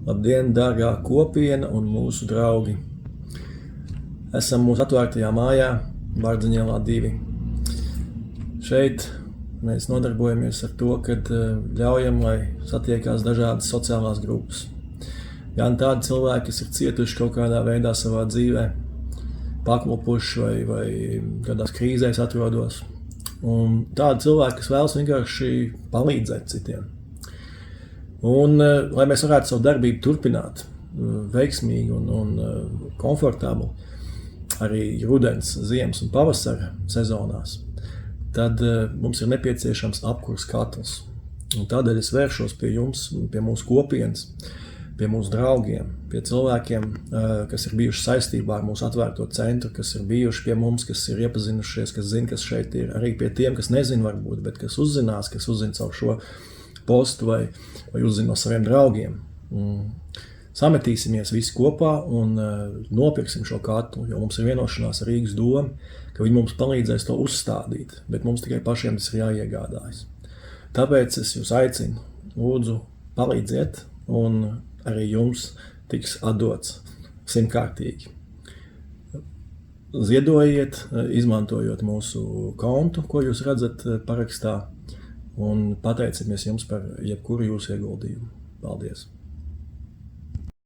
Labdien, dārgā kopiena un mūsu draugi! Esam mūsu atvērtajā mājā, Bārdziņielā 2. Šeit mēs nodarbojamies ar to, kad ļaujam, lai satiekās dažādas sociālās grupas. Gan tādi cilvēki, kas ir cietuši kaut kādā veidā savā dzīvē, paklupuši vai kādās krīzēs atrodos. Un tādi cilvēki, kas vēlas vienkārši palīdzēt citiem. Un, lai mēs varētu savu darbību turpināt veiksmīgi un komfortabli arī rudens, ziemas un pavasara sezonās, tad mums ir nepieciešams apkurs katls. Un tādēļ es vēršos pie jums, pie mūsu kopienas, pie mūsu draugiem, pie cilvēkiem, kas ir bijuši saistībā ar mūsu atvērto centru, kas ir bijuši pie mums, kas ir iepazinušies, kas zina, kas šeit ir, arī pie tiem, kas nezina varbūt, bet kas uzzinās, kas uzzina caur šo postu vai uzzina no saviem draugiem. Sametīsimies visi kopā un nopirksim šo katlu, jo mums ir vienošanās ar Rīgas domu, ka viņi mums palīdzēs to uzstādīt, bet mums tikai pašiem tas ir jāiegādājas. Tāpēc es jūs aicinu, lūdzu, palīdziet, un arī jums tiks atdots 100-kārtīgi. Ziedojiet, izmantojot mūsu kontu, ko jūs redzat parakstā, un pateicamies jums par jebkuru jūsu ieguldījumu. Paldies!